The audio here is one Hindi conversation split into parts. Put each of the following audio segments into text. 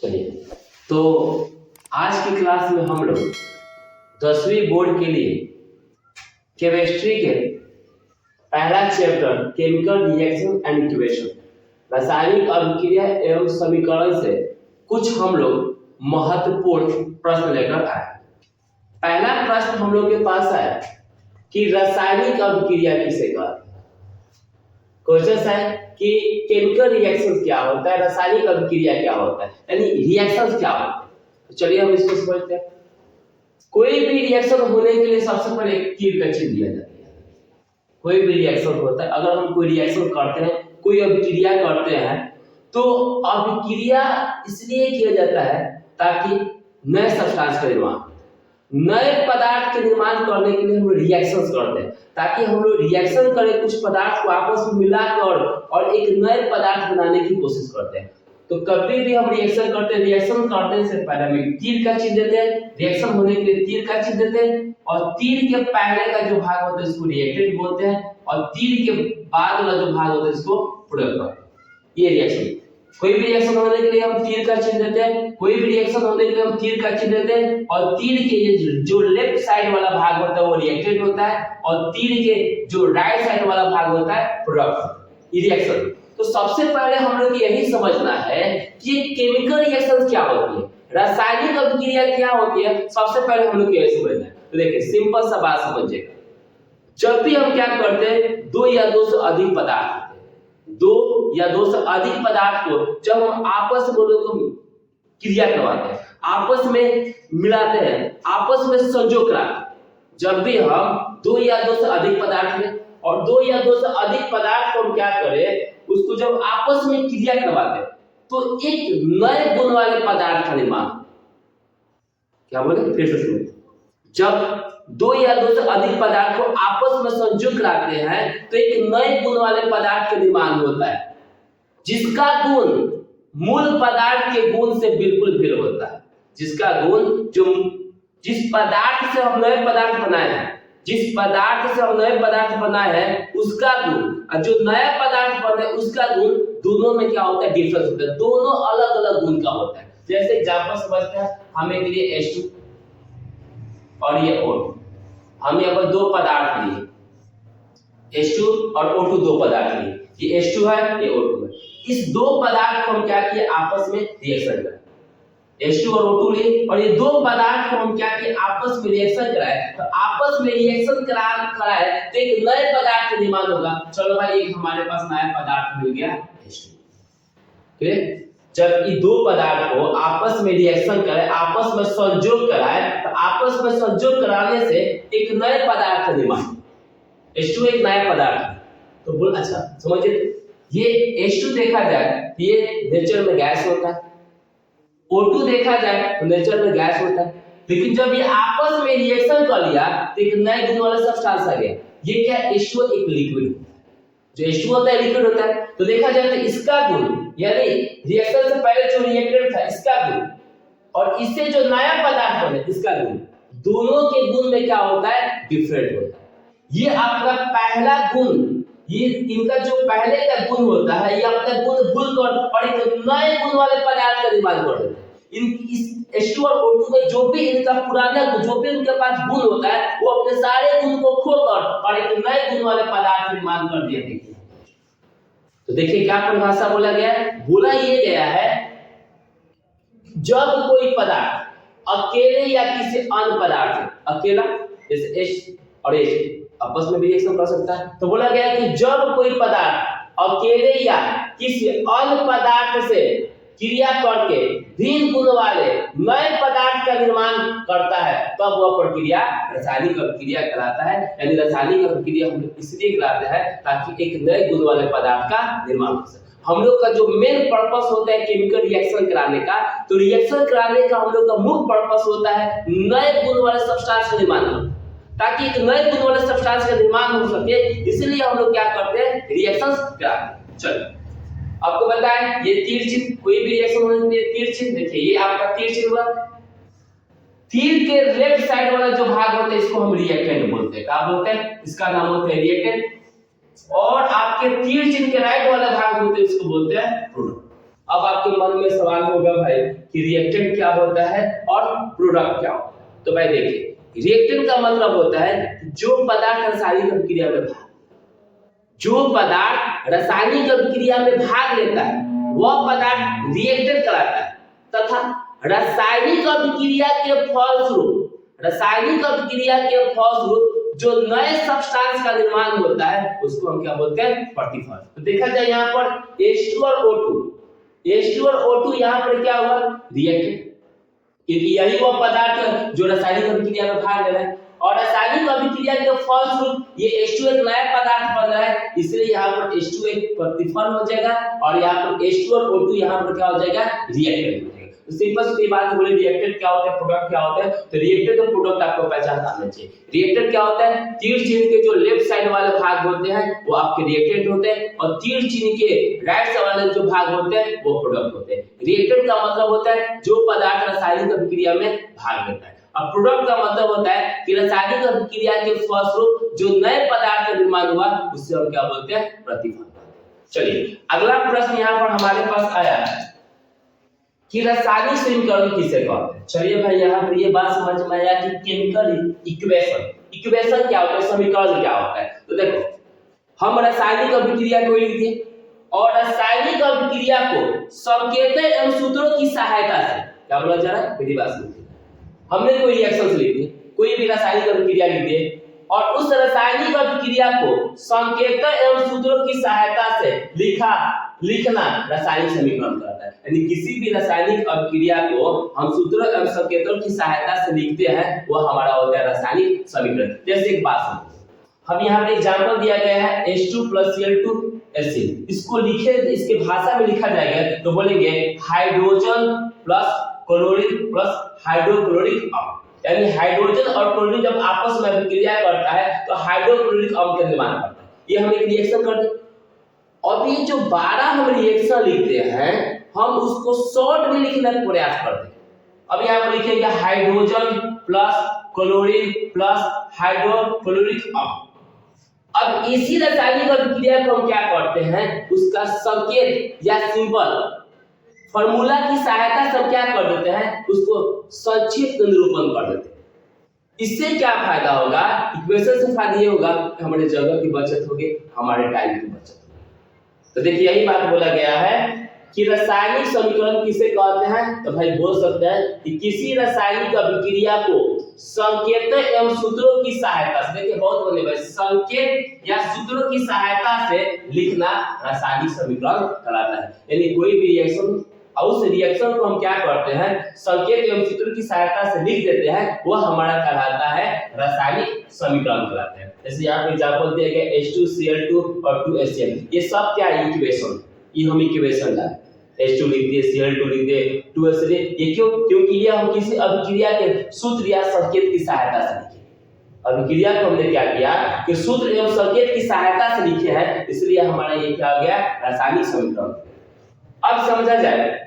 चलिए, तो आज की क्लास में हम लोग 10वीं बोर्ड के लिए केमिस्ट्री के पहला chapter chemical reaction and equation, रासायनिक अभिक्रिया एवं समीकरण से कुछ हम लोग महत्वपूर्ण प्रश्न लेकर आए। पहला प्रश्न हम लोग के पास है कि रासायनिक अभिक्रिया किसे कहते हैं। क्वेश्चन है कि केमिकल रिएक्शन क्या होता है, रासायनिक अभिक्रिया क्या होता है, यानी रिएक्शन क्या होता है। तो चलिए हम इसको समझते हैं। कोई भी रिएक्शन होने के लिए सबसे पहले एक तीर का चिन्ह दिया जाता है। कोई भी रिएक्शन होता है, अगर हम कोई रिएक्शन करते हैं, कोई अभिक्रिया करते हैं, तो अभिक्रिया इसलिए किया जाता है ताकि नए सब्सटेंस का निर्माण, नए पदार्थ के निर्माण करने के लिए हम रिएक्शंस करते हैं, ताकि हम लोग रिएक्शन करें, कुछ पदार्थ को आपस में मिलाकर और एक नए पदार्थ बनाने की कोशिश करते हैं। तो कभी भी हम रिएक्शन करते हैं, रिएक्शन करने से पहले हम तीर का चिन्ह देते हैं, रिएक्शन होने के लिए तीर का चिन्ह देते हैं, और तीर के पहले का जो भाग होता है इसको रिएक्टेंट बोलते हैं, और तीर के बाद वाला जो भाग होता है इसको प्रोडक्ट। ये रिएक्शन, कोई भी रिएक्शन होने के लिए हम तीर का चिन्ह देते हैं, कोई भी रिएक्शन होने के लिए हम तीर का चिन्ह देते हैं, और तीर के ये जो लेफ्ट साइड वाला भाग होता है वो रिएक्टेंट होता है, और तीर के जो राइट साइड वाला भाग होता है प्रोडक्ट। ये रिएक्शन। तो सबसे पहले हम लोग यही समझना है कि केमिकल रिएक्शन क्या होती है, रासायनिक अभिक्रिया क्या होती है। सबसे पहले हम लोग यही समझना है। तो देखिए, सिंपल सा बात समझिएगा। जब भी हम क्या करते हैं, दो या दो से अधिक पदार्थ, दो या दो से अधिक पदार्थ को जब हम आपस में क्रिया करवाते हैं, आपस में मिलाते हैं, आपस में संजोग कराते हैं, जब भी हम दो या दो से अधिक पदार्थ में और दो या दो से अधिक पदार्थ को हम क्या करें, उसको जब आपस में क्रिया करवाते हैं, तो एक नए गुण वाले पदार्थ का निर्माण। क्या बोले, फिर से सुनिए। जब दो या दो से अधिक पदार्थ को आपस में संयुक्त कराते हैं तो एक नए गुण वाले पदार्थ का निर्माण होता है, जिसका गुण मूल पदार्थ के गुण से बिल्कुल भिन्न होता है। जिसका गुण, जो जिस पदार्थ से हम नए पदार्थ बनाए हैं, जिस पदार्थ से हम नए पदार्थ बनाए हैं उसका गुण, और जो नया पदार्थ बने उसका गुण, दोनों में क्या होता है, डिफरेंस होता है। दोनों अलग अलग गुण का होता है। जैसे एग्जांपल समझते हैं, हमें के लिए H2 और ये O2, हम यहाँ पर दो पदार्थ लिए, H2 और O2 दो पदार्थ लिए, ये H2 है, ये O2 है। इस दो पदार्थ को हम क्या किए, आपस में रिएक्शन कराए। H2 और O2 लिए, और ये दो पदार्थ को हम क्या किए, आपस में रिएक्शन कराए। तो आपस में रिएक्शन कराए तो एक नए पदार्थ का निर्माण होगा। चलो भाई, एक हमारे पास नया पदार्थ मिल गया H2। क्लियर? जब ये दो पदार्थ को आपस में रिएक्शन कराए, आपस में संयोग कराए, तो आपस में संयोग कराने से एक नए पदार्थ का निर्माण। H2 एक नया पदार्थ है। तो बोल, अच्छा समझिए, ये H2 देखा जाए ये नेचर में गैस होता है, O2 देखा जाए तो नेचर में गैस होता है, लेकिन जब ये आपस में रिएक्शन कर लिया तो एक नए गुण वाला सब्सटेंस आ गया। ये क्या, H2 एक लिक्विड होता है। जो H2 होता है लिक्विड होता है। तो देखा जाए तो इसका गुण, यानी रिएक्शन से पहले जो रिएक्टेंट था इसका गुण, और इससे जो नया पदार्थ बने इसका गुण, दोनों के गुण में क्या होता है, डिफरेंट होता है। ये आपका पहला गुण, ये इनका जो पहले का गुण होता है, ये अपना गुण भूल कर और एक नए गुण वाले पदार्थ का निर्माण कर देते हैं। इस H2 और O2 में जो भी इनका पुराना गुण, जो भी उनके पास गुण होता है, वो अपने सारे गुण को खोकर और एक नए गुण वाले पदार्थ का निर्माण कर दिया। देखिए, तो देखिए क्या परिभाषा बोला गया है। बोला ये गया है, जब कोई पदार्थ अकेले या किसी अन्य पदार्थ से, अकेला जैसे H और H आपस में भी रिएक्शन कर सकता है, तो बोला गया है कि जब कोई पदार्थ अकेले या किसी अन्य पदार्थ से क्रिया करके भिन्न गुण वाले नए पदार्थ का निर्माण करता है, तब वह प्रक्रिया रासायनिक अभिक्रिया कहलाता है। यानी रासायनिक अभिक्रिया हम लोग इसलिए कराते हैं ताकि एक नए गुण वाले पदार्थ का निर्माण हो सके। हम लोग का जो मेन पर्पस होता है केमिकल रिएक्शन कराने का, तो रिएक्शन कराने का हम लोग का मुख्य पर्पस होता है नए गुण वाले सब्सटेंस का निर्माण करना, ताकि एक नए गुण वाले सब्सटेंस का निर्माण हो सके। इसलिए हम लोग क्या करते हैं, रिएक्शंस कराते हैं। चलो आपको बताएं, ये तीर चिन्ह, कोई भी रिएक्शन होने के लिए तीर चिन्ह, देखिए ये आपका तीर चिन्ह हुआ। तीर के लेफ्ट साइड वाला जो भाग होता है इसको हम रिएक्टेंट बोलते हैं। क्या बोलते हैं, इसका नाम होता है रिएक्टेंट। और आपके तीर चिन्ह के राइट वाला भाग होते हैं इसको बोलते हैं प्रोडक्ट। अब आपके मन में सवाल होगा भाई कि रिएक्टेंट क्या होता है और प्रोडक्ट क्या होता है। तो भाई देखिए, रिएक्टेंट का मतलब होता है जो पदार्थ रासायनिक अभिक्रिया में भाग लेता है वह पदार्थ रिएक्टेंट कहलाता है, तथा रासायनिक अभिक्रिया के फलस्वरूप जो नए सब्सटेंस का निर्माण होता है उसको हम क्या बोलते हैं, प्रतिफल। तो देखा जाए यहाँ पर H2 और O2 यहाँ पर क्या हुआ, रिएक्टेंट, क्योंकि यही वो पदार्थ है जो रासायनिक अभिक्रिया में भाग ले रहा है और रासायनिक अभिक्रिया के फलस्वरूप ये H2 एक नया पदार्थ बन रहा है, इसलिए यहाँ पर H2 एक प्रतिफल हो जाएगा और यहाँ पर H2 और O2 यहाँ पर क्या हो जाएगा, रिएक्टेंट हो जाएगा। तो सिंपल सी बात बोले रिएक्टेंट क्या होता है, प्रोडक्ट क्या होता है। तो रिएक्टेंट और प्रोडक्ट आपको पहचान आना चाहिए। रिएक्टेंट क्या होता है, तीर चिन्ह के जो लेफ्ट साइड वाले भाग होते हैं वो आपके रिएक्टेंट होते हैं और तीर चिन्ह के राइट साइड वाले जो भाग होते हैं वो प्रोडक्ट होते हैं। रिएक्टेंट का मतलब होता है जो पदार्थ रासायनिक अभिक्रिया में भाग लेता है और प्रोडक्ट का मतलब होता है कि रासायनिक अभिक्रिया के फलस्वरूप जो नए पदार्थ का निर्माण हुआ उससे हम क्या बोलते हैं, प्रतिफल। चलिए अगला प्रश्न यहाँ पर हमारे पास आया कि रासायनिक समीकरण किसे कहते हैं। चलिए भाई यहाँ पर ये बात समझ में आया कि केमिकल इक्वेशन क्या होता है, समीकरण क्या होता है। तो देखो, हम रासायनिक अभिक्रिया को लिख दिए और रासायनिक अभिक्रिया को संकेतों एवं सूत्रों की सहायता से, क्या बोला जा रहा है, मेरी बात सुनिए, हमने कोई रिएक्शन लिख दी, कोई भी रासायनिक अभिक्रिया लिख दिए और उस रासायनिक अभिक्रिया को संकेतों एवं सूत्रों की सहायता से लिखना रासायनिक समीकरण कहलाता है। यानी किसी भी रासायनिक अभिक्रिया को हम सूत्रों एवं संकेतों की सहायता से लिखते हैं वो हमारा होता है रासायनिक समीकरण। जैसे एक बात सुनो, हम यहाँ पे एग्जांपल दिया गया है H2 + Cl2 HCl, इसको लिखे, इसके भाषा में लिखा जाएगा तो बोलेंगे hydrogen plus chlorine plus hydrochloric अम्ल। यानी हाइड्रोजन और क्लोरीन जब आपस में अभिक्रिया करता है तो हाइड्रोक्लोरिक अम्ल का निर्माण करता है। ये हम एक रिएक्शन करते हैं और ये जो 12 हम रिएक्शन लिखते हैं हम उसको शॉर्ट में लिखने का प्रयास करते हैं। अब यहाँ पर लिखेंगे hydrogen plus chlorine plus hydrochloric अम्ल। अब इसी रासायनिक अभिक्रिया को हम क्या करते हैं, उसका संकेत या सिंबल फॉर्मूला की सहायता से क्या कर देते हैं, उसको संक्षिप्त निरूपण कर देते हैं। इससे क्या फायदा होगा, इक्वेशन से फायदा ये होगा कि हमारे जगह की बचत होगी, हमारे टाइम की बचत होगी। तो देखिए यही बात बोला गया है कि रासायनिक समीकरण किसे कहते हैं। तो भाई बोल सकते हैं कि किसी रासायनिक अभिक्रिया को संकेतों एवं सूत्रों की सहायता से, देखिए बहुत बोले भाई, संकेत या सूत्रों की सहायता से लिखना रासायनिक समीकरण कहलाता है। यानी कोई भी रिएक्शन और उस रिएक्शन को हम क्या करते हैं, संकेत एवं सूत्र की सहायता से लिख देते हैं, वो हमारा कहलाता है रासायनिक समीकरण कहलाता है। जैसे यहाँ पे एग्जांपल दिया गया H2Cl2 और 2HCl, ये सब क्या है, इक्वेशन, ये हम इक्वेशन ला H2 लिख दिए, Cl2 लिख दिए, 2HCl, ये क्यों, क्योंकि ये हम किसी अभिक्रिया के सूत्र या संकेत की सहायता से लिखे। अभिक्रिया को हमने क्या किया कि सूत्र एवं संकेत की सहायता से लिखे हैं, इसलिए हमारा ये क्या हो गया, रासायनिक समीकरण। अब समझा जाए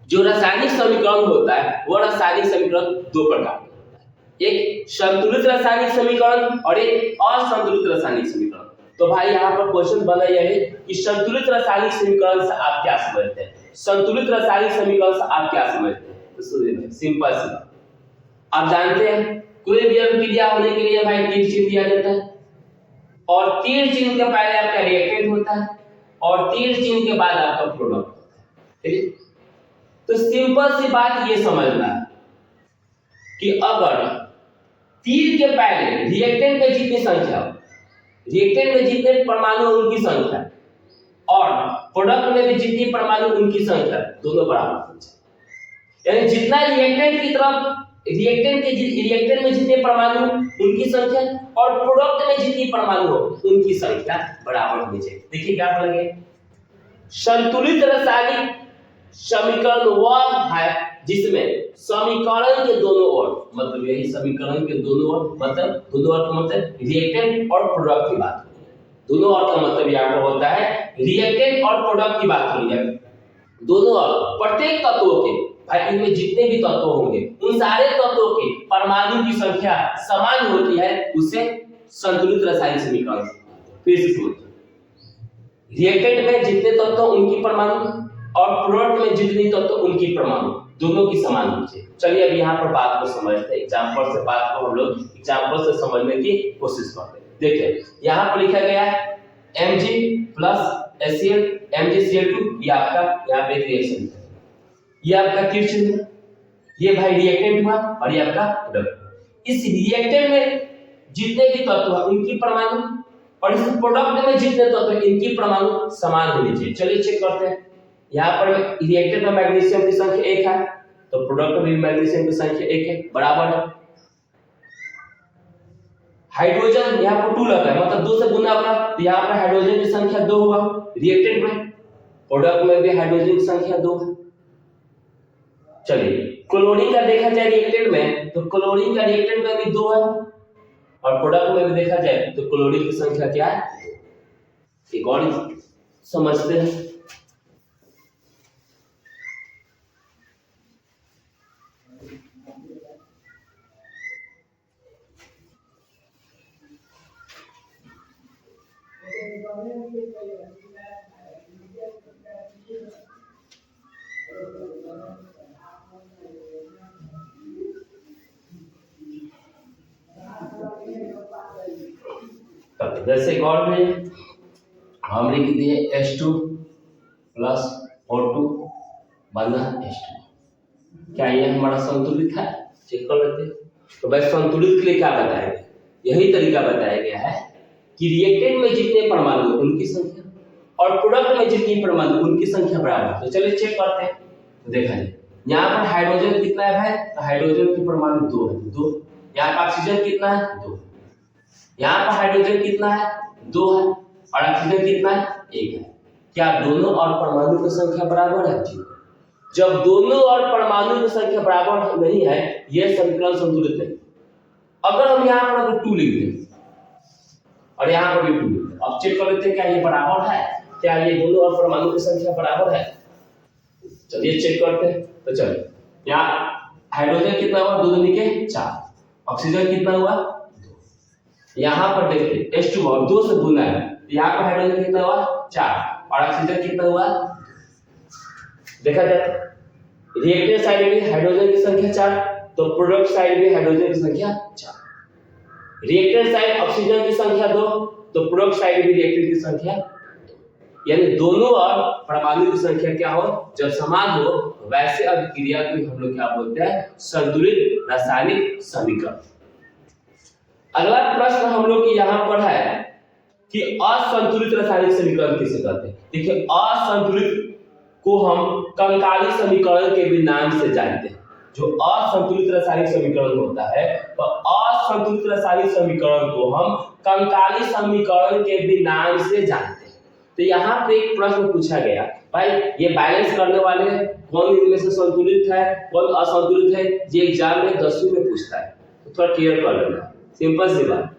जो रासायनिक समीकरण होता है वो रासायनिक समीकरण दो प्रकार के होता है, एक संतुलित रासायनिक समीकरण और एक असंतुलित रासायनिक समीकरण। तो भाई यहाँ पर क्वेश्चन बना यह है कि संतुलित रासायनिक समीकरण से आप क्या समझते हैं, संतुलित रासायनिक समीकरण से आप क्या समझते हैं। तो सुनिए सिंपल सी बात, आप जानते हैं कोई भी अभिक्रिया होने के लिए भाई तीर चिन्ह दिया जाता है और तीर चिन्ह के पहले आपका रिएक्टेंट होता है और तीर चिन्ह के बाद आपका प्रोडक्ट होता है। ठीक, तो सिंपल सी बात ये समझना है कि अगर तीर के पहले रिएक्टेंट में जितनी संख्या, रिएक्टेंट में जितने परमाणु उनकी संख्या और प्रोडक्ट में भी जितनी परमाणु उनकी संख्या दोनों बराबर हो जाए, यानी जितना रिएक्टेंट की तरफ रिएक्टेंट में जितने परमाणु उनकी संख्या और प्रोडक्ट में जितनी परमाणु हो उनकी संख्या बराबर होनी चाहिए। देखिए क्या बोलेंगे, संतुलित रासायनिक समीकरण वह है जिसमें समीकरण के दोनों ओर, मतलब यही समीकरण के दोनों ओर, मतलब दोनों ओर का मतलब रिएक्टेंट और प्रोडक्ट की बात होती है। दोनों ओर का मतलब यहाँ पर होता है रिएक्टेंट और प्रोडक्ट की बात होनी है। दोनों ओर प्रत्येक तत्वों के, भाई इनमें जितने भी तत्व होंगे उन सारे तत्वों के परमाणु की संख्या समान होती है, उसे संतुलित रासायनिक समीकरण। फिर से सुनिए, रिएक्टेंट में जितने तत्व उनकी परमाणु और प्रोडक्ट में जितनी तत्व उनकी परमाणु दोनों की समान होनी चाहिए। चलिए अब यहाँ पर बात को समझते हैं, एग्जाम्पल से बात को हम लोग एग्जाम्पल से समझने की कोशिश करते हैं। देखिए यहाँ पर लिखा गया है Mg प्लस HCl MgCl2, ये आपका यहाँ पे रिएक्शन है, ये आपका तीर चिन्ह है, ये भाई रिएक्टेंट हुआ और ये आपका प्रोडक्ट। इस रिएक्टेंट में जितने भी तत्व हैं उनकी परमाणु और इस प्रोडक्ट में जितने तत्व हैं इनकी परमाणु समान होनी चाहिए। चलिए चेक करते हैं। यहाँ पर रिएक्टेंट में मैग्नीशियम की संख्या 1 है तो प्रोडक्ट में मैग्नीशियम की संख्या 1 है, बराबर है। हाइड्रोजन यहाँ पर 2 लगा है, मतलब 2 से गुना होगा, तो यहाँ पर हाइड्रोजन की संख्या 2 हुआ रिएक्टेंट में, प्रोडक्ट में भी हाइड्रोजन की संख्या 2 है। चलिए क्लोरीन का देखा जाए रिएक्टेंट में तो क्लोरीन का रिएक्टेंट में भी 2 है और प्रोडक्ट में भी देखा जाए तो क्लोरीन की संख्या क्या है, एक और समझते हैं। जैसे गौर में हम लिख दिए H2 प्लस O2 बना H2, क्या ये हमारा संतुलित है? चेक कर लेते हैं। तो भाई संतुलित के लिए क्या बताया गया, यही तरीका बताया गया है कि रिएक्टेंट में जितने परमाणु उनकी संख्या और प्रोडक्ट में जितनी परमाणु उनकी संख्या बराबर। तो चलिए चेक करते हैं। तो देखा जाए यहाँ पर हाइड्रोजन कितना है भाई, तो हाइड्रोजन की परमाणु 2 है, 2। यहाँ पर ऑक्सीजन कितना है, 2। यहाँ पर हाइड्रोजन कितना है, 2 है और ऑक्सीजन कितना है, 1 है। क्या दोनों और परमाणु की संख्या बराबर है? जी। जब दोनों और परमाणु की संख्या बराबर नहीं है यह समीकरण संतुलित नहीं। अगर हम यहाँ पर अगर 2 लिख दें और यहाँ पर भी 2 लिख दें, अब चेक कर लेते हैं क्या ये बराबर है, क्या ये दोनों और परमाणु की संख्या बराबर है? चलिए चेक करते हैं। तो चलिए यहाँ हाइड्रोजन कितना हुआ, 2 दूनी के 4, ऑक्सीजन कितना हुआ, 2। यहाँ पर देखिए H2 और 2 से गुना है, यहाँ पर हाइड्रोजन कितना हुआ, 4 और ऑक्सीजन कितना हुआ। देखा जाए रिएक्टेंट साइड में हाइड्रोजन की संख्या 4 तो प्रोडक्ट साइड में हाइड्रोजन की संख्या 4। रिएक्टेंट साइड ऑक्सीजन की संख्या 2 तो प्रोडक्ट साइड में रिएक्टेंट की संख्या 2। यानी दोनों और परमाणु की संख्या क्या हो, जब समान हो वैसे अभिक्रिया को हम लोग क्या बोलते हैं, संतुलित रासायनिक समीकरण। अगला प्रश्न हम लोग की यहाँ पर है कि असंतुलित रासायनिक समीकरण किसे कहते हैं। देखिए असंतुलित को हम कंकाली समीकरण के भी नाम से जानते हैं। जो असंतुलित रासायनिक समीकरण होता है तो असंतुलित रासायनिक समीकरण को हम कंकाली समीकरण के भी नाम से जानते हैं। तो यहाँ पे एक प्रश्न पूछा गया, भाई ये बैलेंस करने वाले कौन इनमें से संतुलित है कौन असंतुलित है, ये एग्जाम में 10वीं में पूछता है, तो थोड़ा क्लियर कर लेना। सिंपल सी बात,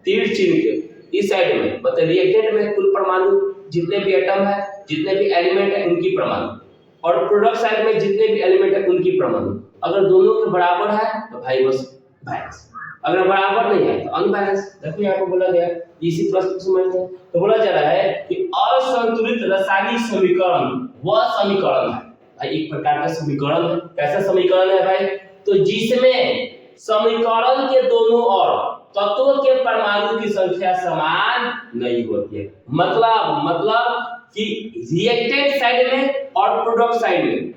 तीर चिन्ह के इस साइड में मतलब रिएक्टेंट में कुल परमाणु जितने भी एटम है जितने भी एलिमेंट है उनकी परमाणु और प्रोडक्ट साइड में जितने भी एलिमेंट है उनकी परमाणु। अगर दोनों के बराबर है तो भाई बस बैलेंस, अगर बराबर नहीं है तो अनबैलेंस। देखो यहाँ पर बोला गया, इसी प्रश्न को समझते हैं। तो बोला जा रहा है कि असंतुलित रासायनिक समीकरण वह समीकरण है, भाई एक प्रकार का समीकरण है। कैसा समीकरण है भाई, तो जिसमें समीकरण के दोनों ओर तत्वों के परमाणु की संख्या समान नहीं होती है। मतलब कि रिएक्टेंट साइड में और प्रोडक्ट साइड में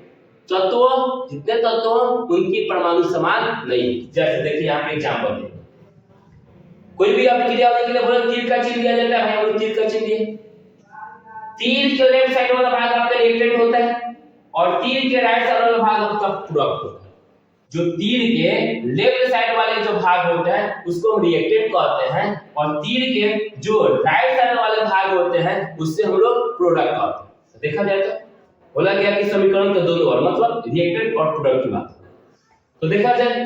तत्व जितने तत्व उनकी परमाणु समान नहीं। जैसे देखिए यहाँ पे एग्जांपल है, कोई भी अभिक्रिया होने के लिए बोले तीर का चिन्ह दिया जाता है, भाई हम तीर का चिन्ह दिए। तीर के लेफ्ट साइड वाला भाग आपका रिएक्टेंट होता है और तीर के राइट साइड वाला भाग आपका प्रोडक्ट होता है। जो तीर के लेफ्ट साइड वाले जो भाग होते हैं उसको हम रिएक्टेंट कहते हैं और तीर के जो राइट साइड वाले भाग होते हैं उससे हम लोग प्रोडक्ट कहते हैं। देखा जाए तो बोला गया कि समीकरण के दोनों ओर मतलब रिएक्टेंट और प्रोडक्ट की बात। तो देखा जाए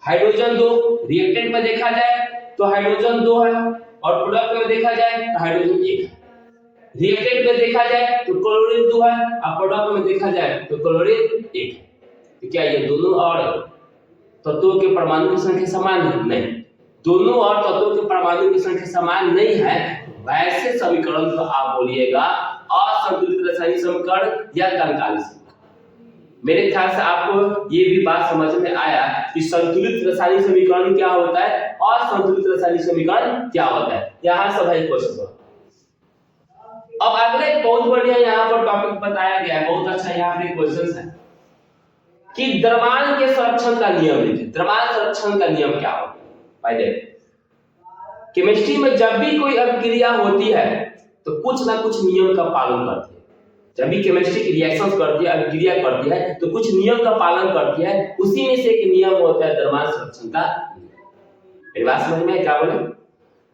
हाइड्रोजन 2 रिएक्टेंट में देखा जाए तो हाइड्रोजन 2 है और प्रोडक्ट में देखा जाए तो हाइड्रोजन 1 है। रिएक्टेंट में देखा जाए तो क्लोरीन 2 है और प्रोडक्ट में देखा जाए तो क्लोरीन 1 है। तो क्या ये दोनों और तत्वों के परमाणु की संख्या समान है? नहीं, दोनों और तत्वों के परमाणु की संख्या समान नहीं है। वैसे समीकरण को आप बोलिएगा असंतुलित रासायनिक समीकरण या कंकाली समीकरण। मेरे ख्याल से आपको ये भी बात समझ में आया कि संतुलित रासायनिक समीकरण क्या होता है और असंतुलित रासायनिक समीकरण क्या होता है। यहाँ से भाई क्वेश्चन। अब अगले बहुत बढ़िया यहाँ पर टॉपिक बताया गया है, बहुत अच्छा यहाँ पे क्वेश्चन है कि द्रव्यमान के संरक्षण का नियम लिखिए। द्रव्यमान संरक्षण का नियम क्या होता है? भाई देखो, केमिस्ट्री में जब भी कोई अभिक्रिया होती है तो कुछ ना कुछ नियम का पालन करती है। जब भी केमिस्ट्री रिएक्शंस करती है, अभिक्रिया करती है तो कुछ नियम का पालन करती है। उसी में से एक नियम होता है द्रव्यमान संरक्षण का। मेरी बात समझ में क्या बोले?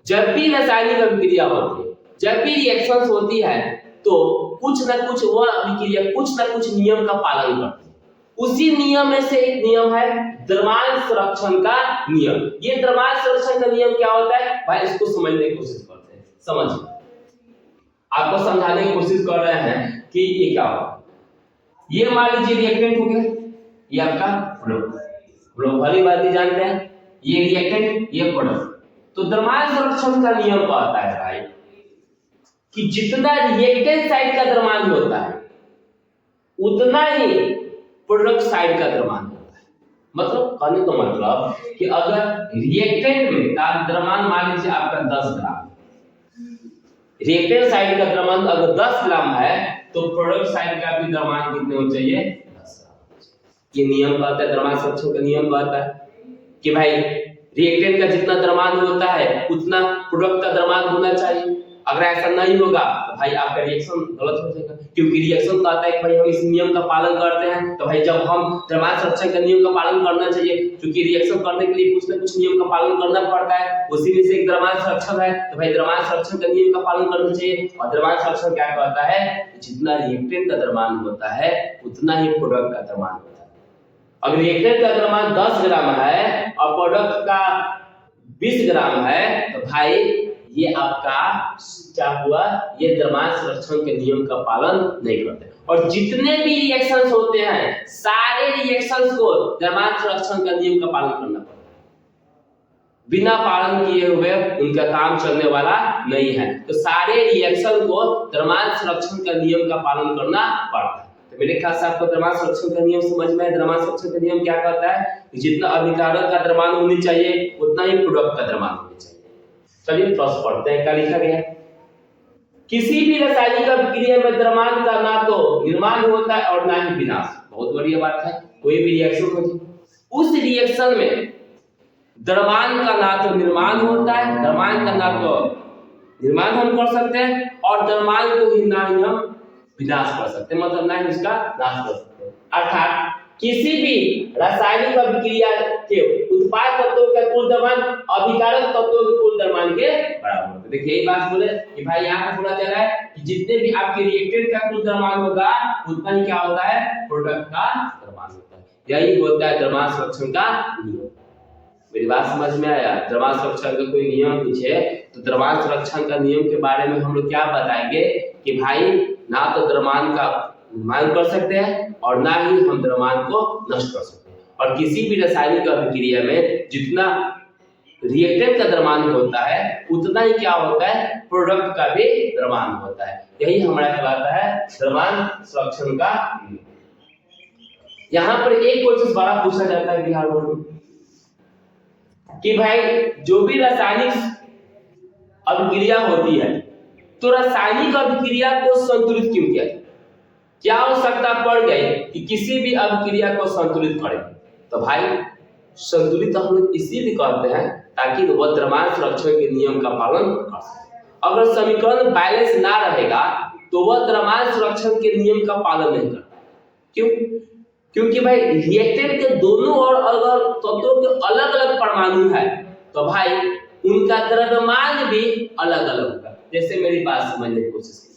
जब भी रासायनिक अभिक्रिया होती है, जब भी रिएक्शंस होती है तो कुछ ना कुछ वह अभिक्रिया कुछ ना कुछ नियम का पालन करती है। उसी नियम में से एक नियम है द्रव्यमान संरक्षण का नियम। ये द्रव्यमान संरक्षण का नियम क्या होता है भाई, इसको समझने की कोशिश करते हैं। समझिए, आपको समझाने की कोशिश कर रहे हैं कि ये क्या होगा। ये मान लीजिए रिएक्टेंट हो गया, ये आपका प्रोडक्ट वाली बात ही जानते हैं, ये रिएक्टेंट ये प्रोडक्ट। तो द्रव्यमान संरक्षण का नियम कहता है भाई कि जितना रिएक्टेंट साइड का द्रव्यमान होता है उतना ही प्रोडक्ट साइड का द्रव्यमान होता है। मतलब कहने का मतलब कि अगर रिएक्टेंट में का द्रव्यमान मान लीजिए आपका 10 ग्राम, रिएक्टेंट साइड का द्रव्यमान अगर 10 ग्राम है तो प्रोडक्ट साइड का भी द्रव्यमान कितने होना चाहिए? 10 ग्राम। ये नियम कहता है, द्रव्यमान संरक्षण का नियम कहता है कि भाई रिएक्टेंट का जितना द्रव्यमान होता है उतना प्रोडक्ट का द्रव्यमान होना चाहिए। अगर ऐसा नहीं होगा तो भाई आपका रिएक्शन गलत हो जाएगा, क्योंकि रिएक्शन कहता है कि भाई हम इस नियम का पालन करते हैं। तो भाई जब हम द्रव्यमान संरक्षण का नियम का पालन करना चाहिए, क्योंकि रिएक्शन करने के लिए कुछ ना कुछ नियम का पालन करना पड़ता है, उसी में से एक द्रव्यमान संरक्षण है। तो भाई द्रव्यमान संरक्षण का नियम का पालन करना चाहिए। और द्रव्यमान संरक्षण क्या कहता है, जितना रिएक्टेंट का द्रव्यमान होता है उतना ही प्रोडक्ट का द्रव्यमान होता है। अगर रिएक्टेंट का द्रव्यमान 10 ग्राम है और प्रोडक्ट का 20 ग्राम है तो भाई ये आपका क्या हुआ, ये द्रव्यमान संरक्षण के नियम का पालन नहीं करते। और जितने भी रिएक्शंस होते हैं सारे रिएक्शंस को द्रव्यमान संरक्षण का नियम का पालन करना पड़ता है। बिना पालन किए हुए उनका काम चलने वाला नहीं है। तो सारे रिएक्शन को द्रव्यमान संरक्षण का नियम का पालन करना पड़ता है। तो मेरे ख्याल से आपको द्रव्यमान संरक्षण का नियम समझ में है। द्रव्यमान संरक्षण का नियम क्या कहता है कि जितना अभिकारक का द्रव्यमान होनी चाहिए उतना ही प्रोडक्ट का द्रव्यमान होना चाहिए। चलिए प्रश्न पढ़ते हैं। क्या लिखा गया? किसी भी रासायनिक अभिक्रिया में द्रव्यमान का ना तो निर्माण होता है और ना ही विनाश। बहुत बढ़िया बात है। कोई भी रिएक्शन हो उस रिएक्शन में द्रव्यमान का ना तो निर्माण होता है, द्रव्यमान का ना तो निर्माण हम कर सकते हैं और द्रव्यमान को ही ना ही हम विनाश कर सकते हैं, मतलब ना ही उसका नाश कर सकते हैं। अर्थात किसी भी रासायनिक अभिक्रिया के उत्पाद तत्वों का कुल द्रव्यमान अभिकारक तत्वों के कुल द्रव्यमान के बराबर होता है। देखिए यही बात बोले कि भाई यहाँ पे बोला जा रहा है कि जितने भी आपके रिएक्टेंट का कुल द्रव्यमान होगा उतना ही क्या होता है, प्रोडक्ट का द्रव्यमान होता है। यही होता है द्रव्यमान संरक्षण का नियम। मेरी बात समझ में आया? द्रव्यमान संरक्षण का कोई नियम पूछे तो द्रव्यमान संरक्षण का नियम के बारे में हम लोग क्या बताएंगे कि भाई ना तो द्रव्यमान का निर्माण कर सकते हैं और ना ही हम द्रव्यमान को नष्ट कर सकते हैं। और किसी भी रासायनिक अभिक्रिया में जितना रिएक्टेंट का द्रव्यमान होता है उतना ही क्या होता है, प्रोडक्ट का भी द्रव्यमान होता है। यही हमारा कहलाता है द्रव्यमान संरक्षण का नियम। यहाँ पर एक क्वेश्चन बड़ा पूछा जाता है बिहार बोर्ड में कि भाई जो भी रासायनिक अभिक्रिया होती है तो रासायनिक अभिक्रिया को संतुलित क्यों किया जाए? क्या आवश्यकता पड़ गई कि किसी भी अभिक्रिया को संतुलित करें? तो भाई संतुलित हम लोग इसीलिए करते हैं ताकि वह द्रव्यमान संरक्षण के नियम का पालन कर सके। अगर समीकरण बैलेंस ना रहेगा तो वह द्रव्यमान संरक्षण के नियम का पालन नहीं करता। क्यों? क्योंकि भाई रिएक्टेंट के दोनों और अगर तत्वों के अलग अलग परमाणु है तो भाई उनका द्रव्यमान भी अलग अलग होगा। जैसे मेरी बात समझने की कोशिश कीजिए।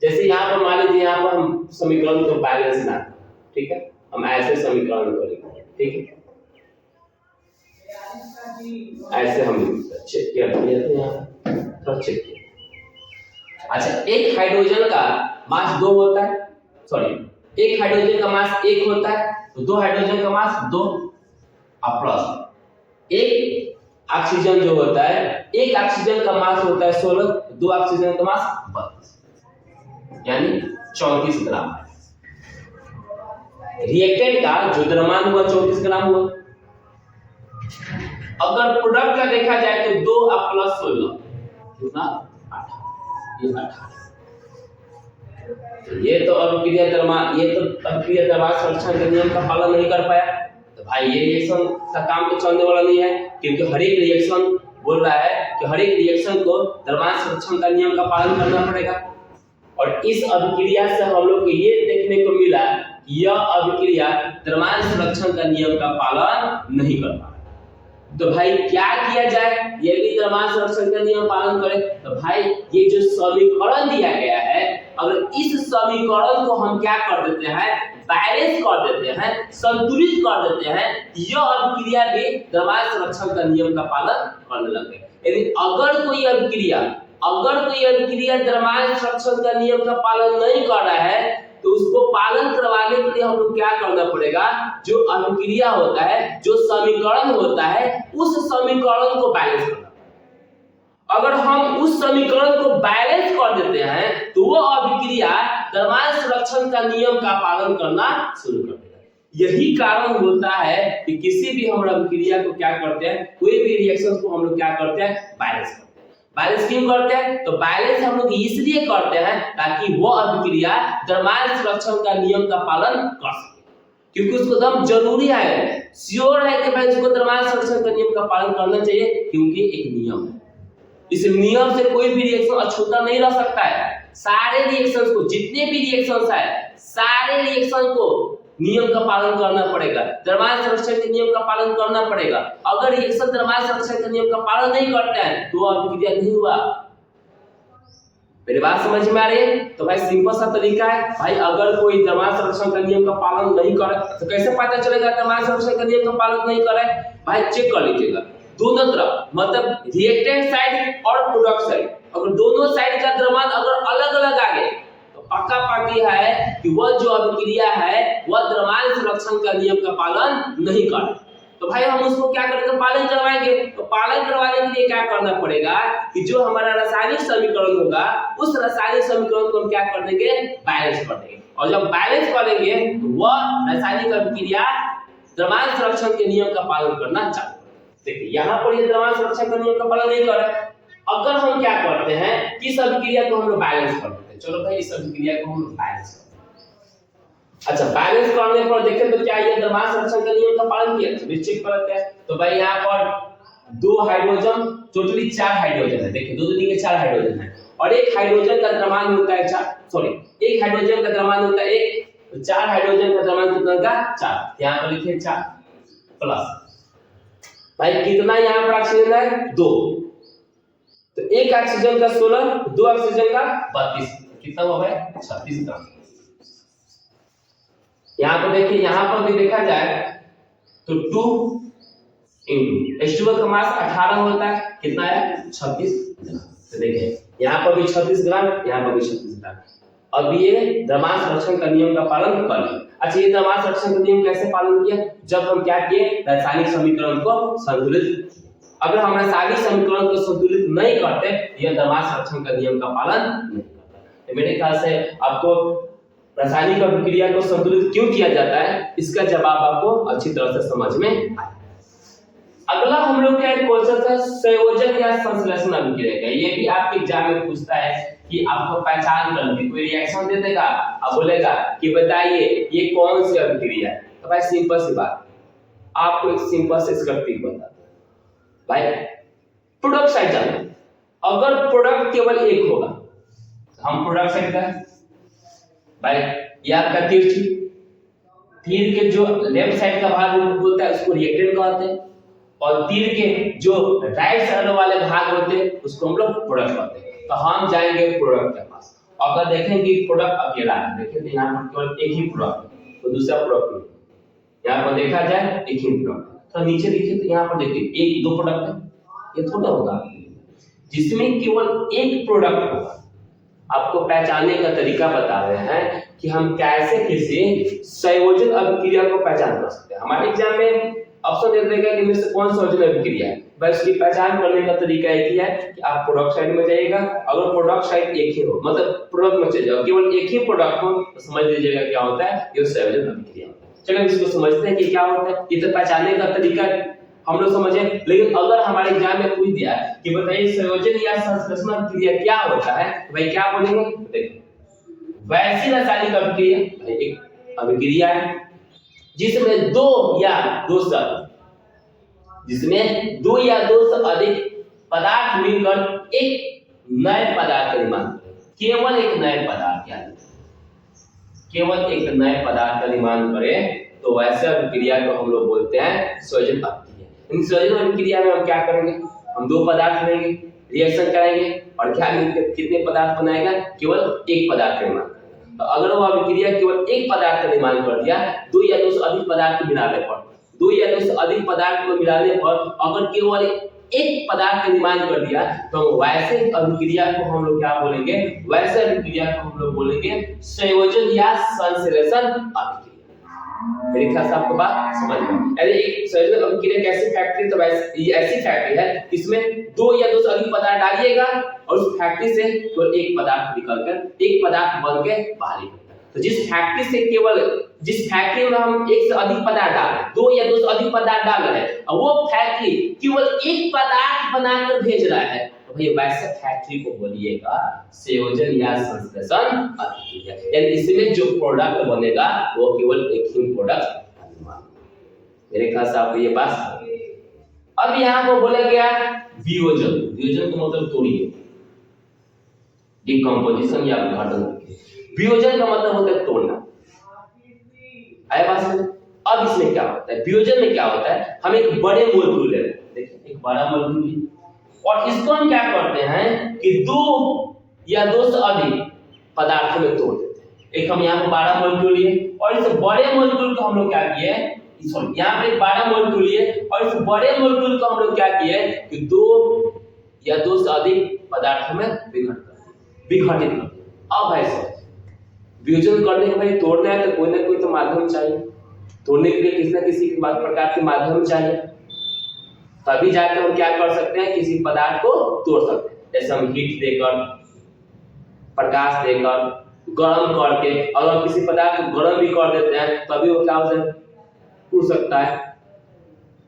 जैसे यहाँ पर मान लीजिए यहाँ पर हम समीकरण को बैलेंस ना, ठीक है, हम ऐसे समीकरण करेंगे, ठीक है, ऐसे हम चेक किया यहाँ चेक किया। अच्छा, एक हाइड्रोजन का मास 2 होता है, सॉरी एक हाइड्रोजन का मास 1 होता है तो 2 हाइड्रोजन का मास 2 और प्लस एक ऑक्सीजन जो होता है, एक ऑक्सीजन का मास होता है 16, 2 ऑक्सीजन का मास 32। यानी 34 ग्राम है। रिएक्टेंट का जो द्रव्यमान हुआ 34 ग्राम हुआ। अगर प्रोडक्ट का देखा जाए तो 2 प्लस 16 कितना 18, ये 18। तो ये तो अभिक्रिया द्रव्यमान, ये तो अभिक्रिया द्रव्यमान संरक्षण के नियम का पालन नहीं कर पाया। तो भाई ये रिएक्शन का काम तो चलने वाला नहीं है, क्योंकि हर एक रिएक्शन बोल रहा है कि हर एक रिएक्शन को द्रव्यमान संरक्षण का नियम का पालन करना पड़ेगा। और इस अभिक्रिया से हम लोग को ये देखने को मिला कि यह अभिक्रिया द्रव्यमान संरक्षण का नियम का पालन नहीं कर पा। तो भाई क्या किया जाए ये भी द्रव्यमान संरक्षण का नियम पालन करे? तो भाई ये जो समीकरण दिया गया है, अगर इस समीकरण को हम क्या कर देते हैं, बैलेंस कर देते हैं, संतुलित कर देते हैं, यह अभिक्रिया भी द्रव्यमान संरक्षण का नियम का पालन करने लगे। यदि अगर कोई अभिक्रिया द्रव्यमान संरक्षण का नियम का पालन नहीं कर रहा है, तो उसको पालन करवाने के लिए हम लोग क्या करना पड़ेगा, जो अभिक्रिया होता है, जो समीकरण होता है, उस समीकरण को बैलेंस करना। अगर हम उस समीकरण को बैलेंस कर देते हैं तो वो अभिक्रिया द्रव्यमान संरक्षण का नियम का पालन करना शुरू कर देगा। यही कारण होता है कि किसी भी हम अभिक्रिया को क्या करते हैं, कोई भी रिएक्शन को हम लोग क्या करते हैं, बैलेंस करते हैं। बैलेंस क्यों करते हैं? तो बैलेंस हम लोग इसलिए करते हैं ताकि वो अभिक्रिया द्रव्यमान संरक्षण का नियम का पालन कर सके, क्योंकि उसको एकदम जरूरी है, श्योर है कि भाई उसको द्रव्यमान संरक्षण का नियम का पालन करना चाहिए, क्योंकि एक नियम है। इस नियम से कोई भी रिएक्शन अछूता नहीं रह सकता है। सारे रिएक्शंस को, जितने भी रिएक्शंस है, सारे रिएक्शन को नियम का पालन करना पड़ेगा, द्रव्यमान संरक्षण के नियम का पालन करना पड़ेगा। अगर रिएक्शन द्रव्यमान संरक्षण के नियम का पालन नहीं करते हैं तो अभिक्रिया नहीं हुआ। मेरी बात समझ में आ रही है? तो भाई सिंपल सा तरीका है भाई, अगर कोई द्रव्यमान संरक्षण का नियम का पालन नहीं करे तो कैसे पता चलेगा द्रव्यमान संरक्षण का नियम का पालन नहीं करे? भाई चेक कर लीजिएगा दोनों तरफ, मतलब रिएक्टेंट साइड और प्रोडक्ट साइड, अगर दोनों साइड का द्रव्यमान अगर अलग अलग आ गए तो पक्का पाकी है कि वह जो अभिक्रिया है वह द्रव्यमान संरक्षण का नियम का पालन नहीं कर। तो भाई हम उसको क्या करेंगे, पालन करवाएंगे। तो पालन करवाने के लिए क्या करना पड़ेगा कि जो हमारा रासायनिक समीकरण होगा, उस रासायनिक समीकरण को हम क्या कर देंगे, बैलेंस कर देंगे। और जब बैलेंस करेंगे तो वह रासायनिक अभिक्रिया द्रव्यमान संरक्षण के नियम का पालन करना चालू। देखिए यहाँ पर ये द्रव्यमान संरक्षण का नियम का पालन नहीं कर रहा है। अगर हम क्या करते हैं, किस अभिक्रिया को हम लोग बैलेंस कर देते हैं। चलो भाई इस अभिक्रिया को हम लोग बैलेंस करते हैं। अच्छा, बैलेंस करने पर देखें तो क्या ये द्रव्यमान संरक्षण का नियम का पालन किया, तो निश्चित करते हैं। तो भाई यहाँ पर 2 हाइड्रोजन, टोटली 4 हाइड्रोजन है। देखिए 2 2 के 4 हाइड्रोजन है, और एक हाइड्रोजन का द्रव्यमान होता है 4, सॉरी एक हाइड्रोजन का द्रव्यमान होता है 1, तो 4 हाइड्रोजन का द्रव्यमान कितना होगा, 4। यहाँ पर लिखिए 4 प्लस, भाई कितना यहाँ पर ऑक्सीजन है, 2, तो एक ऑक्सीजन का 16, 2 ऑक्सीजन का 32, कितना हुआ भाई 36 ग्राम। यहाँ पर देखिए, यहाँ पर भी देखा जाए तो 2 into H2O का मास 18 होता है, कितना है 36 ग्राम। तो देखिए यहाँ पर भी 36 ग्राम, यहाँ पर भी 36 ग्राम। अब ये द्रव्यमान संरक्षण का नियम का पालन कर लिया। अच्छा, ये द्रव्यमान संरक्षण का नियम कैसे पालन किया, जब हम क्या किए, रासायनिक समीकरण को संतुलित। अगर हम रासायनिक समीकरण को संतुलित नहीं करते, यह द्रव्यमान संरक्षण का नियम का पालन नहीं करता। तो मेरे ख्याल से आपको रासायनिक अभिक्रिया को संतुलित क्यों किया जाता है, इसका जवाब आपको अच्छी तरह से समझ में आया। अगला हम लोग का एक क्वेश्चन था संयोजन या संश्लेषण अभिक्रिया का। ये भी आपके एग्जाम में पूछता है कि आपको पहचान करनी, कोई रिएक्शन दे देगा, अब बोलेगा कि बताइए ये कौन सी अभिक्रिया है। तो भाई सिंपल सी बात, आपको एक सिंपल से इसका ट्रिक बता दो। भाई प्रोडक्ट साइड जाना, अगर प्रोडक्ट केवल एक होगा, हम प्रोडक्ट साइड का भाई ये आपका तीर के जो लेफ्ट साइड का भाग होता है उसको रिएक्टेंट कहते हैं, और तीर के जो राइट साइड वाले भाग होते हैं उसको हम लोग प्रोडक्ट कहते हैं। तो हम जाएंगे प्रोडक्ट के पास, अगर देखेंगे प्रोडक्ट अकेला है, देखिए तो यहाँ पर केवल एक ही प्रोडक्ट है, तो दूसरा प्रोडक्ट नहीं। यहाँ पर देखा जाए एक ही प्रोडक्ट, तो नीचे देखिए तो यहाँ पर देखिए 1 2 प्रोडक्ट है, ये थोड़ा होगा। जिसमें केवल एक प्रोडक्ट होगा, आपको पहचानने का तरीका बता रहे हैं कि हम कैसे किसी संयोजन अभिक्रिया को पहचान कर सकते हैं। हमारे एग्जाम में ऑप्शन दे देगा कि इनमें से कौन सा संयोजन अभिक्रिया है, बस उसकी पहचान करने का तरीका एक ही है कि आप प्रोडक्ट साइड में जाइएगा। अगर प्रोडक्ट साइड एक ही हो, मतलब प्रोडक्ट में चले जाओ, केवल एक ही प्रोडक्ट हो, तो समझ लीजिएगा क्या होता है, ये संयोजन अभिक्रिया होता है। चलो इसको समझते हैं कि क्या होता है। ये तो पहचानने का तरीका हम लोग समझे, लेकिन अगर हमारे एग्जाम में पूछ दिया कि बताइए संयोजन या संश्लेषण अभिक्रिया क्या होता है, तो भाई क्या बोलेंगे? देखो, वैसी रासायनिक अभिक्रिया एक अभिक्रिया है जिसमें दो या दो से अधिक पदार्थ मिलकर एक नए पदार्थ का निर्माण करें। केवल एक नए पदार्थ, यानी केवल एक नए पदार्थ का निर्माण करें, तो वैसे अभिक्रिया को हम लोग बोलते हैं संयोजन अभिक्रिया। इन संयोजन अभिक्रिया में हम क्या करेंगे? हम दो पदार्थ लेंगे, रिएक्शन करेंगे और क्या कितने पदार्थ बनाएगा? केवल एक पदार्थ का निर्माण। तो अगर वो अभिक्रिया केवल एक पदार्थ का निर्माण कर दिया, दो या दो से अधिक पदार्थ को मिलाने पर, दो या दो से अधिक पदार्थ को मिलाने पर अगर केवल एक पदार्थ का निर्माण कर दिया, तो वैसे अभिक्रिया को हम लोग क्या बोलेंगे? वैसे अभिक्रिया को हम लोग बोलेंगे संयोजन या संश्लेषण अभिक्रिया। मेरे ख्याल से आपको बात समझ में। यदि एक संयोजन अभिक्रिया कैसी फैक्ट्री, तो ये ऐसी फैक्ट्री है इसमें दो या दो से अधिक पदार्थ डालिएगा और उस फैक्ट्री से केवल एक पदार्थ निकलकर एक पदार्थ बन के बाहर निकलता है। तो जिस फैक्ट्री में हम एक से अधिक पदार्थ डाल रहे हैं, दो या दो से अधिक पदार्थ डाल रहे हैं, और वो फैक्ट्री केवल एक पदार्थ बनाकर भेज रहा है, तो भाई वैसे फैक्ट्री को बोलिएगा संयोजन या संश्लेषण अभिक्रिया। यानी इसमें जो प्रोडक्ट बनेगा वो केवल एक ही प्रोडक्ट बनेगा। मेरे ख्याल से आपको ये बात। अब यहाँ को बोला गया वियोजन। वियोजन का मतलब तोड़िए, डिकम्पोजिशन या विघटन। वियोजन का मतलब होता है तोड़ना। आया बात समझ? अब इसमें क्या होता है? वियोजन में क्या होता है? हम एक बड़े मॉलिक्यूल लेते हैं, देखिए एक बड़ा मॉलिक्यूल, और इसको हम क्या करते हैं कि दो या दो से अधिक पदार्थों में तोड़ देते हैं। एक हम यहाँ पर बड़ा मॉलिक्यूल लिए और इस बड़े मॉलिक्यूल को हम लोग क्या किए, सॉरी यहाँ पे एक बड़ा मॉलिक्यूल लिए और इस बड़े मॉलिक्यूल को हम लोग क्या किए कि दो या दो से अधिक पदार्थों में विघटित कर दिया। अब भाई वियोजन करने के भाई तोड़ना है तो कोई ना कोई तो माध्यम चाहिए, तोड़ने के लिए किसी न किसी प्रकार के माध्यम चाहिए, तभी जाकर हम क्या कर सकते हैं, किसी पदार्थ को तोड़ सकते हैं। जैसे हम हीट देकर, प्रकाश देकर, गर्म करके, अगर किसी पदार्थ को गर्म भी कर देते हैं तभी वो क्या हो जाए, टूट सकता है।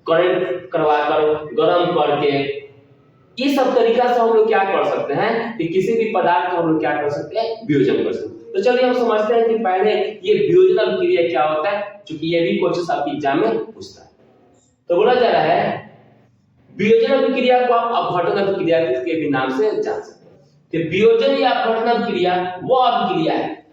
करंट करवाकर, गर्म करके, ये सब तरीका से हम लोग क्या कर सकते हैं कि किसी भी पदार्थ को हम लोग क्या कर सकते हैं, वियोजन कर सकते हैं। तो चलिए हम समझते हैं कि पहले ये वियोजन अभिक्रिया क्या होता है, क्योंकि ये भी क्वेश्चन आपके एग्जाम में पूछता है। तो बोला जा रहा है वियोजन अभिक्रिया को आप अपघटन अभिक्रिया के भी नाम से जान सकते हैं। कि वियोजन या अपघटन अभिक्रिया वो अभिक्रिया है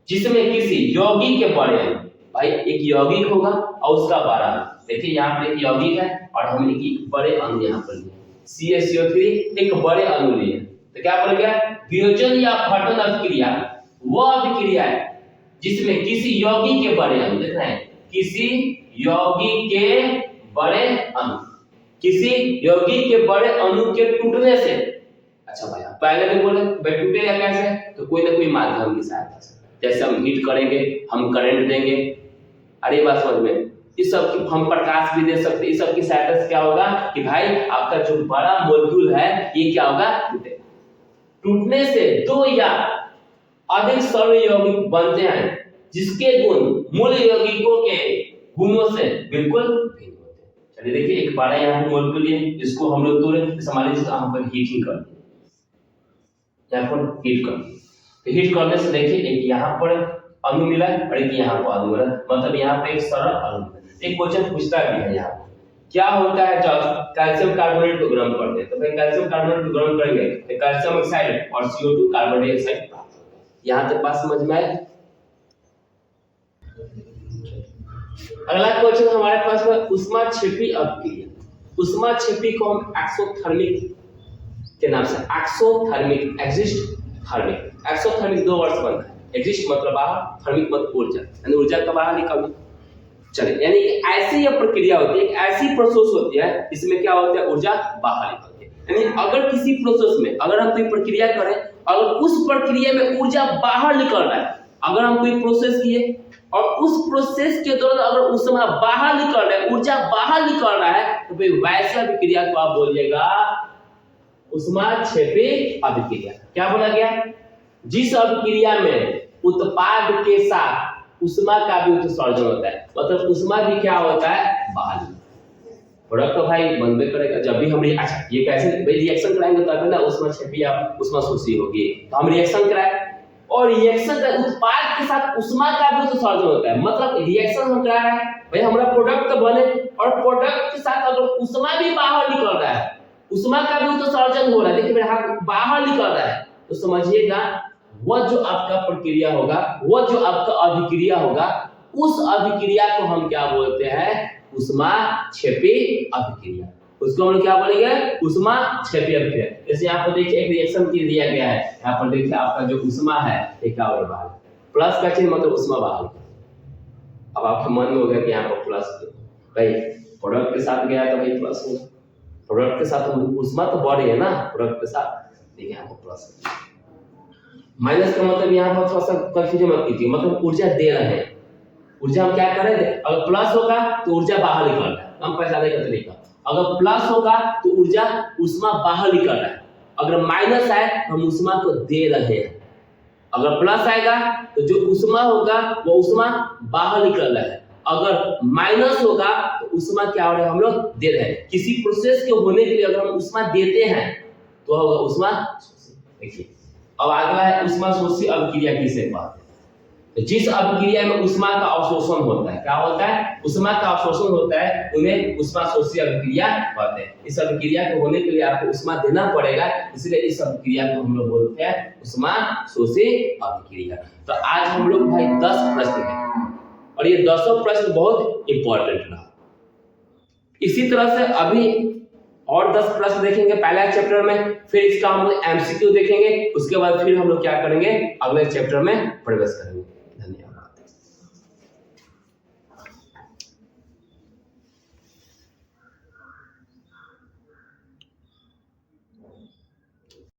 जिसमें किसी यौगिक के बड़े अणु, भाई एक यौगिक होगा और उसका बड़ा, देखिए यहाँ पे एक यौगिक है और हमने एक बड़े अणु यहाँ पर लिए CaCO3, एक बड़े अणु लिए, तो क्या बोल गया, वियोजन या अपघटन अभिक्रिया वो अभिक्रिया है जिसमें किसी यौगिक के बड़े अणु, देख रहे हैं, किसी यौगिक के बड़े अणु, किसी यौगिक के बड़े अणु के टूटने से, अच्छा भाई पहले भी बोले भाई टूटेगा कैसे, तो कोई ना कोई माध्यम की सहायता से, जैसे हम हीट करेंगे, हम करंट देंगे, अरे बात समझ में, इस सब की हम प्रकाश भी दे सकते हैं। इस सब की सहायता से क्या होगा कि भाई आपका जो बड़ा मॉलिक्यूल है ये क्या होगा, टूटेगा। टूटने से दो या अधिक सरल यौगिक बनते हैं जिसके गुण मूल यौगिकों के गुणों से बिल्कुल भिन्न होते हैं। चलिए देखिए एक बड़ा यहाँ पे मॉलिक्यूल है, इसको हम लोग तोड़े, मान लीजिए यहाँ पर हीटिंग कर दिए, यहाँ पर हीट कर दिए, तो हीट करने से देखिए एक यहाँ पर अणु मिला और एक यहाँ पर अणु मिला, मतलब यहाँ पे एक सरल अणु मिला। एक क्वेश्चन पूछता भी है यहाँ क्या होता है जब कैल्शियम कार्बोनेट को गर्म करते हैं, तो भाई कैल्शियम कार्बोनेट को गर्म करेंगे तो कैल्शियम ऑक्साइड और CO2 कार्बन डाइऑक्साइड प्राप्त होता है। यहाँ तक बात समझ में आए? अगला क्वेश्चन हमारे पास है ऊष्माक्षेपी अभिक्रिया। ऊष्माक्षेपी को हम एक्सोथर्मिक के नाम से, एक्सोथर्मिक, एग्जिस्ट थर्मिक, एक्सोथर्मिक दो वर्ड बनता है, एग्जिस्ट मतलब बाहर, थर्मिक मतलब ऊर्जा, यानी ऊर्जा का बाहर निकलना। चलिए यानी ऐसी यह प्रक्रिया होती है, एक ऐसी प्रोसेस होती है जिसमें क्या होता है, ऊर्जा बाहर निकलती है। यानी अगर किसी प्रोसेस में अगर हम कोई प्रक्रिया करें, अगर उस प्रक्रिया में ऊर्जा बाहर निकल रहा है, अगर हम कोई प्रोसेस किए और उस प्रोसेस के दौरान अगर उस समय बाहर निकल रहा है, ऊर्जा बाहर निकल रहा है, तो फिर वैसे अभिक्रिया को आप बोलिएगा ऊष्माक्षेपी अभिक्रिया। क्या बोला गया? जिस अभिक्रिया में उत्पाद के साथ ऊष्मा का भी उत्सर्जन होता है, मतलब ऊष्मा भी क्या होता है? बाहर। प्रोडक्ट तो भाई बनबे करेगा जब भी हम अच्छा ये कैसे भाई रिएक्शन कराएंगे तब ना ऊष्माक्षेपी या ऊष्माशोषी होगी। तो हम रिएक्शन कराए और रिएक्शन का उत्पाद के साथ ऊष्मा का भी उत्सर्जन होता है, मतलब रिएक्शन हम करा रहे हैं भाई, हमारा प्रोडक्ट तो बने और प्रोडक्ट के साथ अगर ऊष्मा भी बाहर निकल रहा है, ऊष्मा का भी उत्सर्जन हो रहा है, देखिए मेरा हाथ बाहर निकल रहा है, तो समझिएगा वह जो आपका प्रक्रिया होगा, वह जो आपका अभिक्रिया होगा, उस अभिक्रिया को हम क्या बोलते हैं? ऊष्माक्षेपी अभिक्रिया। उसको हम क्या बोलेंगे? ऊष्माक्षेपी अभिक्रिया। जैसे यहाँ पर देखिए एक रिएक्शन की दिया गया है, यहाँ पर देखिए आपका जो ऊष्मा है एक और बाहर, प्लस का चिन्ह मतलब ऊष्मा बाहर। अब आपके मन में होगा कि यहाँ पर प्लस भाई प्रोडक्ट के साथ गया तो भाई प्लस होगा, प्रोडक्ट के साथ ऊष्मा तो बढ़ है ना, प्रोडक्ट के साथ देखिए यहाँ पर प्लस। माइनस का मतलब यहाँ पर थोड़ा सा कंफ्यूजन मत कीजिए, मतलब ऊर्जा दे रहे हैं, ऊर्जा हम क्या करें? अगर प्लस होगा तो ऊर्जा बाहर निकल रहा है, हम पहचाने का तरीका। अगर प्लस होगा तो ऊर्जा ऊष्मा बाहर निकल रहा है, अगर माइनस आए हम ऊष्मा को दे रहे हैं। अगर प्लस आएगा तो जो ऊष्मा होगा वो ऊष्मा बाहर निकल रहा है, अगर माइनस होगा तो ऊष्मा क्या हो रहा है? हम लोग दे रहे हैं। किसी प्रोसेस के होने के लिए अगर हम ऊष्मा देते हैं तो होगा ऊष्मा। देखिए अब अगला है ऊष्माशोषी अभिक्रिया किसे कहते हैं? जिस अभिक्रिया में ऊष्मा का अवशोषण होता है, क्या होता है? ऊष्मा का अवशोषण होता है, उन्हें ऊष्माशोषी अभिक्रिया कहते हैं। इस अभिक्रिया को होने के लिए आपको ऊष्मा देना पड़ेगा, इसलिए इस अभिक्रिया को हम लोग बोलते हैं ऊष्माशोषी अभिक्रिया। तो आज हम लोग भाई 10 प्रश्न देखेंगे और ये 10 प्रश्न बहुत इंपॉर्टेंट रहा। इसी तरह से अभी और 10 प्रश्न देखेंगे पहले चैप्टर में, फिर इसका हम लोग एमसीक्यू देखेंगे, उसके बाद फिर हम लोग क्या करेंगे? अगले चैप्टर में प्रवेश करेंगे।